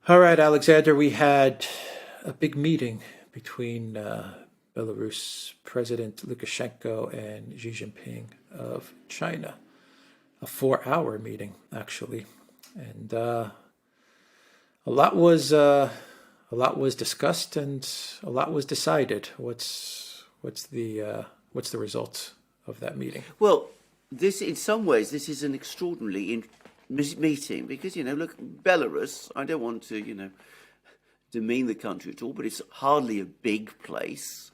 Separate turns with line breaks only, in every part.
All right, Alexander, we had a big meeting between Belarus President Lukashenko and Xi Jinping of China. A 4-hour meeting, actually, and a lot was uh, a lot was discussed and a lot was decided. What's the result of that meeting?
Well, this, in some ways, this is an extraordinarily meeting because, look, Belarus, I don't want to, demean the country at all, but it's hardly a big place.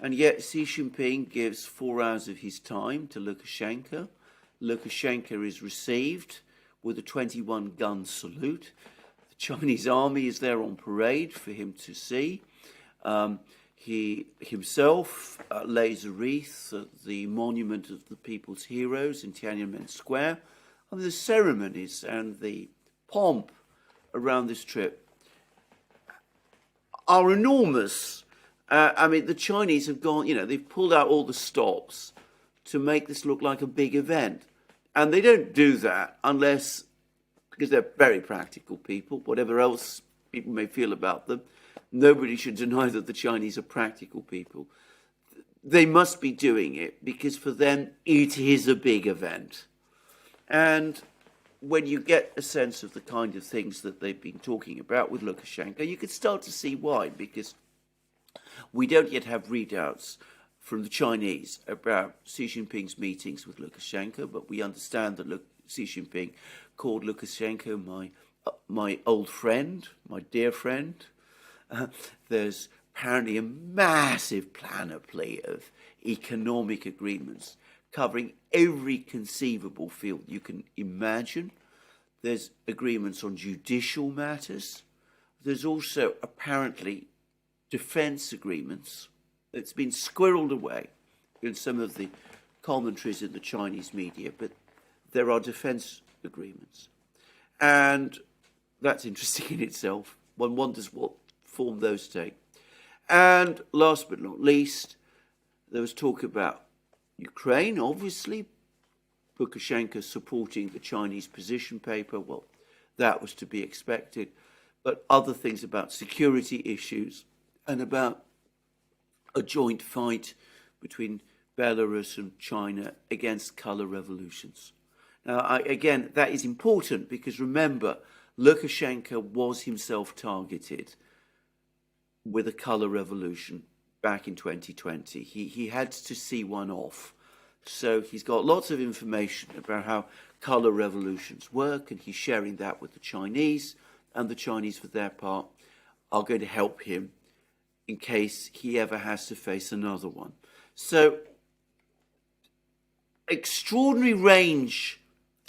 And yet Xi Jinping gives 4 hours of his time to Lukashenko. Lukashenko is received with a 21-gun salute. The Chinese army is there on parade for him to see. He himself lays a wreath at the monument of the people's heroes in Tiananmen Square. I mean, the ceremonies and the pomp around this trip are enormous. The Chinese have gone, they've pulled out all the stops to make this look like a big event. And they don't do that unless, because they're very practical people, whatever else people may feel about them. Nobody should deny that the Chinese are practical people. They must be doing it because for them it is a big event. And when you get a sense of the kind of things that they've been talking about with Lukashenko, you can start to see why, because we don't yet have readouts from the Chinese about Xi Jinping's meetings with Lukashenko, but we understand that Xi Jinping called Lukashenko my old friend, my dear friend. There's apparently a massive panoply of economic agreements covering every conceivable field you can imagine. There's agreements on judicial matters. There's also apparently defense agreements. It's been squirreled away in some of the commentaries in the Chinese media, but there are defense agreements. And that's interesting in itself. One wonders what form those take. And last but not least, there was talk about Ukraine, obviously. Lukashenko supporting the Chinese position paper. Well, that was to be expected. But other things about security issues and about a joint fight between Belarus and China against color revolutions. Now, again, that is important because remember, Lukashenko was himself targeted with a color revolution back in 2020. He had to see one off. So he's got lots of information about how color revolutions work, and he's sharing that with the Chinese, and the Chinese, for their part, are going to help him in case he ever has to face another one. So, extraordinary range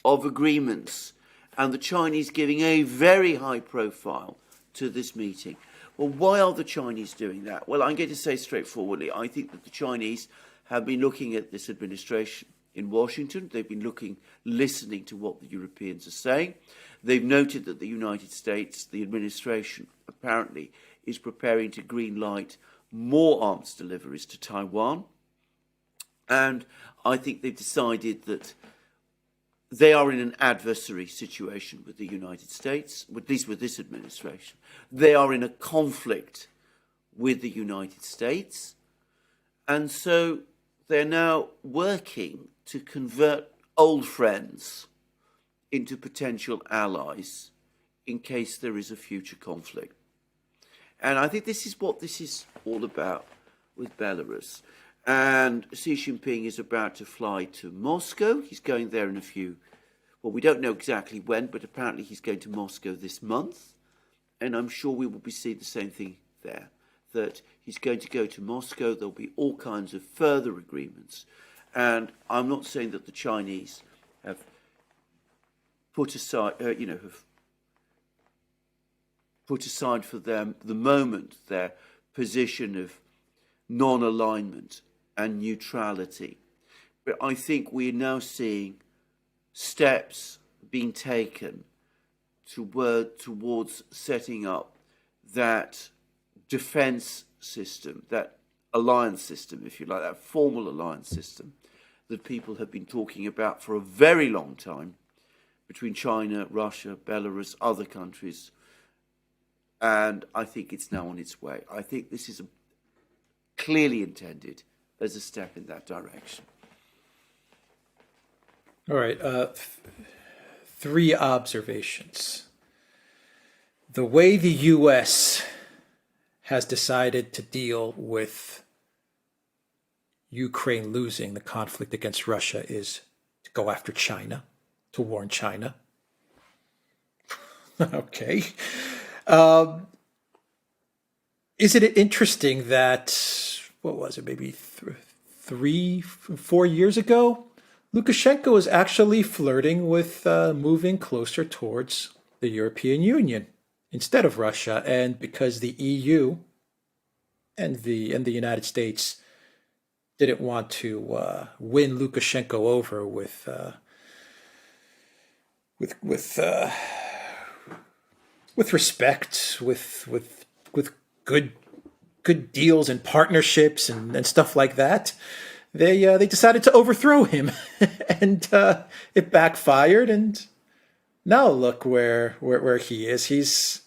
of agreements, and the Chinese giving a very high profile to this meeting. Well, why are the Chinese doing that? Well, I'm going to say straightforwardly, I think that the Chinese have been looking at this administration in Washington. They've been listening to what the Europeans are saying. They've noted that the United States, the administration, apparently is preparing to green light more arms deliveries to Taiwan. And I think they've decided that they are in an adversary situation with the United States, at least with this administration. They are in a conflict with the United States. And so they're now working to convert old friends into potential allies in case there is a future conflict. And I think this is what this is all about with Belarus. And Xi Jinping is about to fly to Moscow. He's going there in we don't know exactly when, but apparently he's going to Moscow this month. And I'm sure we will be seeing the same thing there, that he's going to go to Moscow. There'll be all kinds of further agreements. And I'm not saying that the Chinese have put aside, have put aside for them the moment their position of non-alignment and neutrality. But I think we're now seeing steps being taken towards setting up that defense system, that alliance system, if you like, that formal alliance system that people have been talking about for a very long time between China, Russia, Belarus, other countries, And I think it's now on its way. I think this is clearly intended as a step in that direction.
All right. Three observations. The way the U.S. has decided to deal with Ukraine losing the conflict against Russia is to go after China, to warn China. Okay. Isn't it interesting that, what was it, maybe 4 years ago, Lukashenko was actually flirting with moving closer towards the European Union instead of Russia, and because the EU and the United States didn't want to win Lukashenko over with respect, with good deals and partnerships and stuff like that, they decided to overthrow him, and it backfired. And now look where he is. He's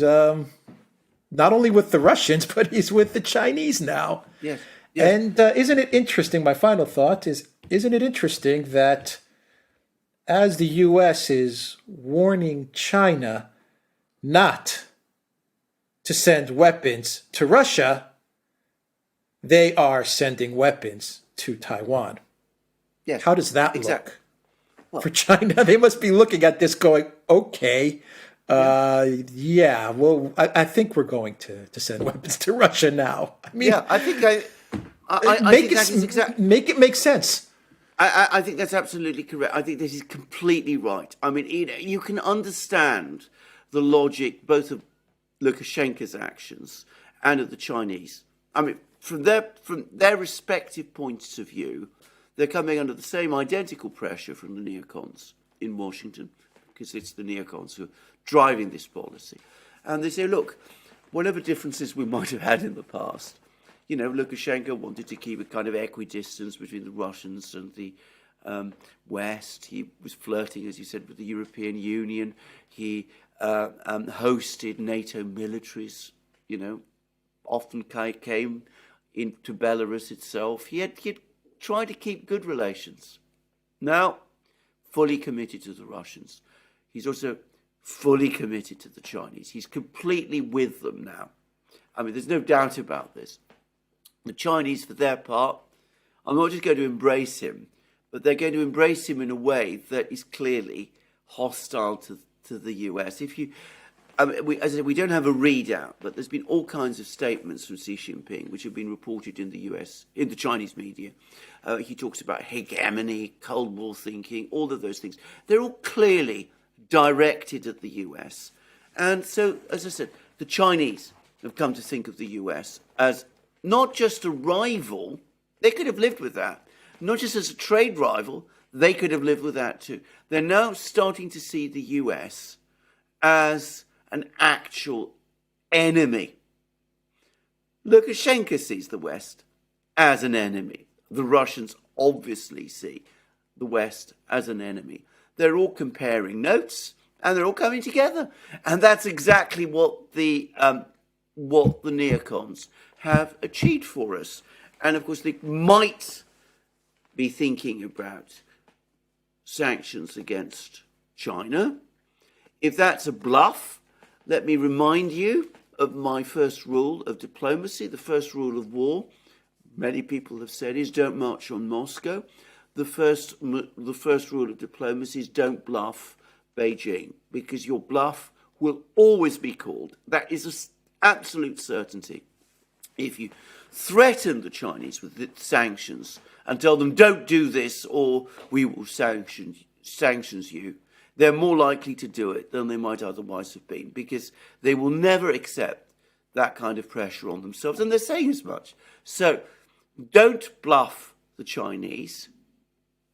not only with the Russians, but he's with the Chinese now.
Yes.
And isn't it interesting? My final thought is: isn't it interesting that as the U.S. is warning China not to send weapons to Russia, they are sending weapons to Taiwan?
Yes.
How does that
Exactly.
look for China? They must be looking at this going, okay, well, I think we're going to send weapons to Russia now. I mean,
Yeah, I think I think that is exactly.
make it make sense.
I think that's absolutely correct. I think this is completely right. I mean, you can understand the logic both of Lukashenko's actions and of the Chinese. I mean, from their respective points of view, they're coming under the same identical pressure from the neocons in Washington, because it's the neocons who are driving this policy. And they say, look, whatever differences we might have had in the past, you know, Lukashenko wanted to keep a kind of equidistance between the Russians and the West. He was flirting, as you said, with the European Union. He hosted NATO militaries, you know, often came into Belarus itself. He had tried to keep good relations. Now, fully committed to the Russians. He's also fully committed to the Chinese. He's completely with them now. I mean, there's no doubt about this. The Chinese, for their part, are not just going to embrace him, but they're going to embrace him in a way that is clearly hostile to the US. As I said, we don't have a readout, but there's been all kinds of statements from Xi Jinping which have been reported in the US, in the Chinese media. He talks about hegemony, Cold War thinking, all of those things. They're all clearly directed at the US. And so, as I said, the Chinese have come to think of the US as not just a rival. They could have lived with that. Not just as a trade rival, they could have lived with that too. They're now starting to see the US as an actual enemy. Lukashenko sees the West as an enemy. The Russians obviously see the West as an enemy. They're all comparing notes and they're all coming together. And that's exactly what the neocons have achieved for us. And of course, they might be thinking about sanctions against China. If that's a bluff, let me remind you of my first rule of diplomacy. The first rule of war, many people have said, is don't march on Moscow. The first rule of diplomacy is don't bluff Beijing, because your bluff will always be called. That is an absolute certainty. If you threaten the Chinese with sanctions and tell them don't do this or we will sanctions you, they're more likely to do it than they might otherwise have been, because they will never accept that kind of pressure on themselves, and they're saying as much. So don't bluff the Chinese.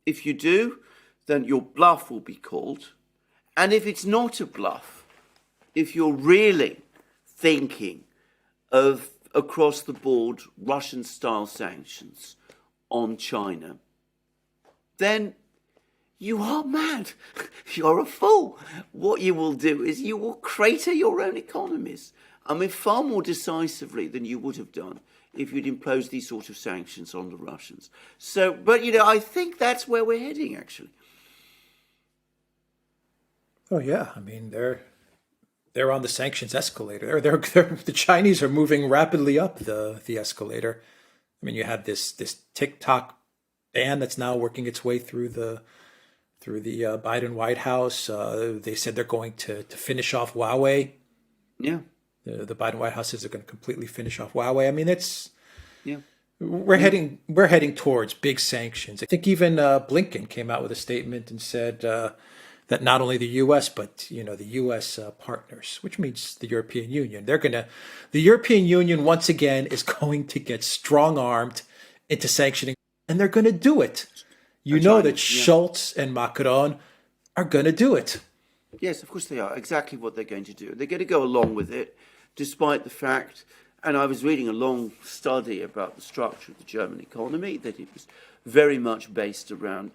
If you do, then your bluff will be called. And if it's not a bluff, if you're really thinking of across the board Russian-style sanctions on China, then You are mad. You're a fool. What you will do is you will crater your own economies. I mean, far more decisively than you would have done if you'd imposed these sort of sanctions on the Russians. So, but, I think that's where we're heading, actually.
Oh yeah, I mean they're on the sanctions escalator. The Chinese are moving rapidly up the escalator. I mean, you have this TikTok ban that's now working its way through the Biden White House. They said they're going to finish off Huawei.
Yeah.
The Biden White House says they're going to completely finish off Huawei. I mean,
Yeah.
we're heading towards big sanctions. I think even Blinken came out with a statement and said that not only the U.S. but the U.S. Partners, which means the European Union, the European Union once again is going to get strong armed into sanctioning, and they're going to do it. You know that Schultz and Macron are going to do it.
Yes, of course they are. Exactly what they're going to do. They're going to go along with it, despite the fact, and I was reading a long study about the structure of the German economy, that it was very much based around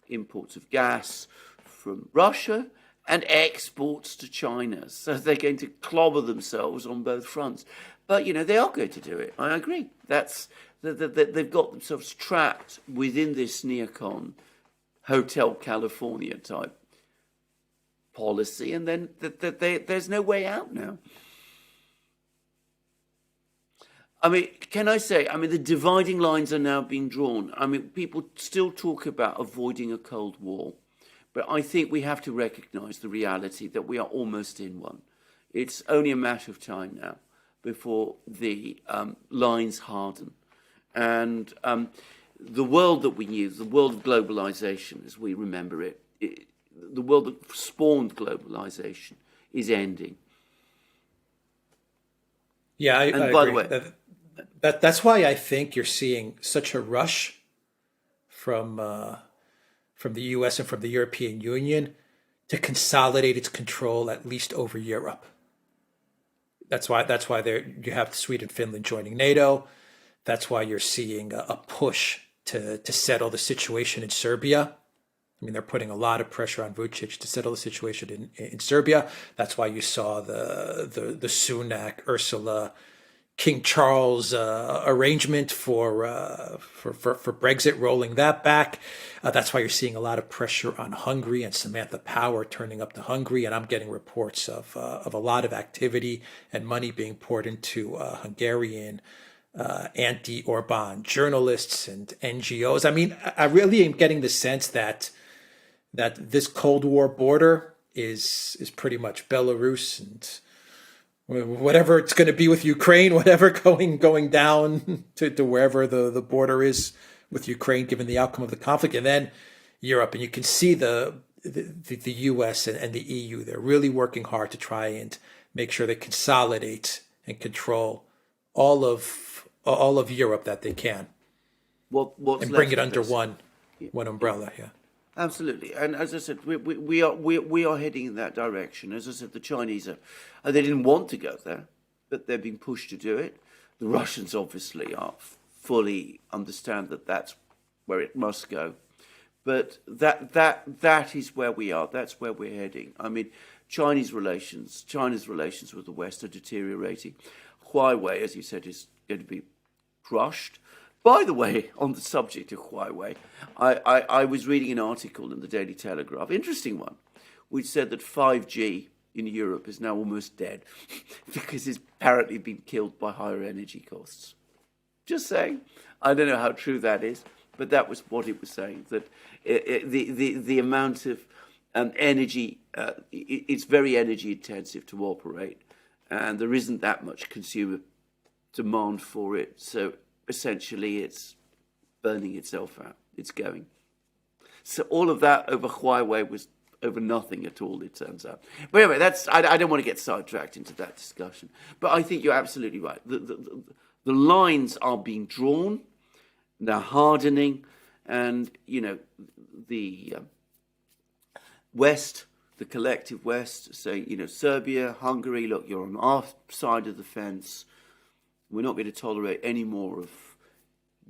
imports of gas from Russia and exports to China. So they're going to clobber themselves on both fronts. But, they are going to do it. I agree. They've got themselves trapped within this neocon Hotel California type policy, and then there's no way out now. I mean, can I say, the dividing lines are now being drawn. I mean, people still talk about avoiding a Cold War, but I think we have to recognize the reality that we are almost in one. It's only a matter of time now before the lines harden. And the world that we knew, the world of globalization as we remember it, the world that spawned globalization, is ending.
Yeah, I
And
agree.
by the way,
That's why I think you're seeing such a rush from the U.S. and from the European Union to consolidate its control at least over Europe. That's why you have Sweden, Finland joining NATO. That's why you're seeing a push to settle the situation in Serbia. I mean, they're putting a lot of pressure on Vucic to settle the situation in Serbia. That's why you saw the Sunak, Ursula, King Charles arrangement for Brexit, rolling that back. That's why you're seeing a lot of pressure on Hungary and Samantha Power turning up to Hungary. And I'm getting reports of a lot of activity and money being poured into Hungarian anti-Orban journalists and NGOs. I mean, I really am getting the sense that this Cold War border is pretty much Belarus and whatever it's going to be with Ukraine, whatever going down to wherever the border is with Ukraine, given the outcome of the conflict, and then Europe. And you can see the U.S. and the EU, they're really working hard to try and make sure they consolidate and control all of Europe that they can, and bring it under one umbrella. Yeah.
Absolutely, and as I said, we are heading in that direction. As I said, the Chinese they didn't want to go there, but they're being pushed to do it. The Russians obviously are fully understand that that's where it must go, but that is where we are. That's where we're heading. I mean, China's relations with the West are deteriorating. Huawei, as you said, is going to be crushed. By the way, on the subject of Huawei, I was reading an article in the Daily Telegraph, interesting one, which said that 5G in Europe is now almost dead because it's apparently been killed by higher energy costs. Just saying. I don't know how true that is, but that was what it was saying, that the amount of energy, it's very energy intensive to operate, and there isn't that much consumer demand for it, so essentially it's burning itself out. It's going. So all of that over Huawei was over nothing at all, it turns out. But anyway, I don't want to get sidetracked into that discussion. But I think you're absolutely right. The lines are being drawn, they're hardening, and, the West, the collective West, say, Serbia, Hungary, look, you're on our side of the fence. We're not going to tolerate any more of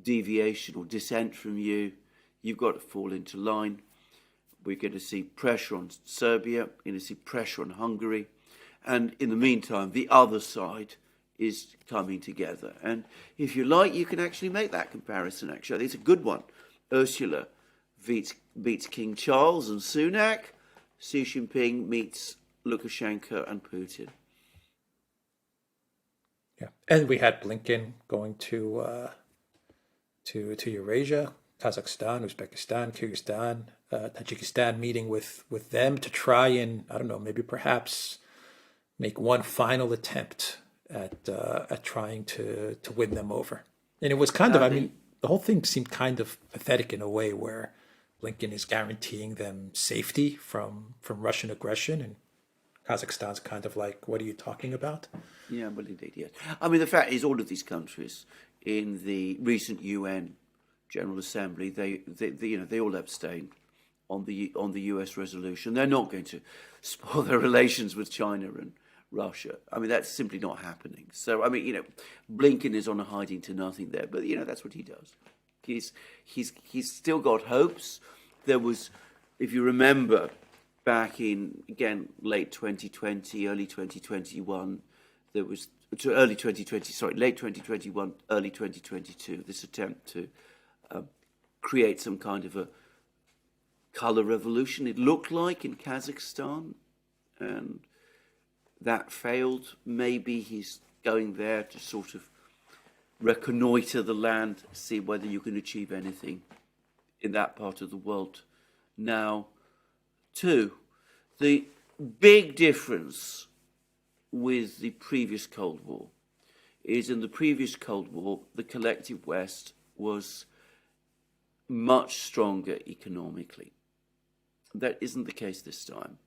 deviation or dissent from you. You've got to fall into line. We're going to see pressure on Serbia. We're going to see pressure on Hungary. And in the meantime, the other side is coming together. And if you like, you can actually make that comparison, actually. It's a good one. Ursula beats King Charles and Sunak. Xi Jinping meets Lukashenko and Putin.
Yeah, and we had Blinken going to Eurasia, Kazakhstan, Uzbekistan, Kyrgyzstan, Tajikistan, meeting with them to try and, I don't know, maybe perhaps make one final attempt at trying to win them over. And it was kind of, I mean, the whole thing seemed kind of pathetic in a way, where Blinken is guaranteeing them safety from Russian aggression, and Kazakhstan's kind of like, what are you talking about?
Yeah, well, indeed, yes. I mean, the fact is, all of these countries in the recent UN General Assembly, they all abstained on the US resolution. They're not going to spoil their relations with China and Russia. I mean, that's simply not happening. So, I mean, Blinken is on a hiding to nothing there, but that's what he does. He's still got hopes. There was, if you remember, back in, again, late 2020, early 2021, there was, late 2021, early 2022, this attempt to create some kind of a color revolution, it looked like, in Kazakhstan, and that failed. Maybe he's going there to sort of reconnoiter the land, see whether you can achieve anything in that part of the world now, too. The big difference with the previous Cold War is, in the previous Cold War, the collective West was much stronger economically. That isn't the case this time.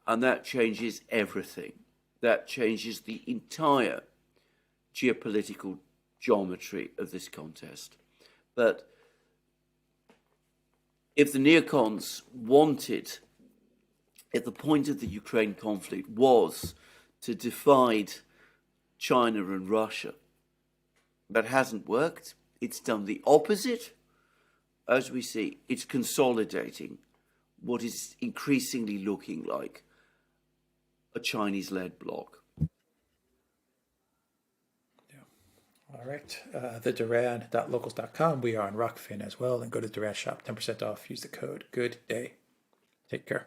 And that changes everything. That changes the entire geopolitical geometry of this contest. But if the neocons wanted, if the point of the Ukraine conflict was to divide China and Russia, that hasn't worked. It's done the opposite. As we see, it's consolidating what is increasingly looking like a Chinese-led bloc.
All right. The Duran.locals.com. We are on Rockfin as well. And go to Duran Shop, 10% off. Use the code Good Day. Take care.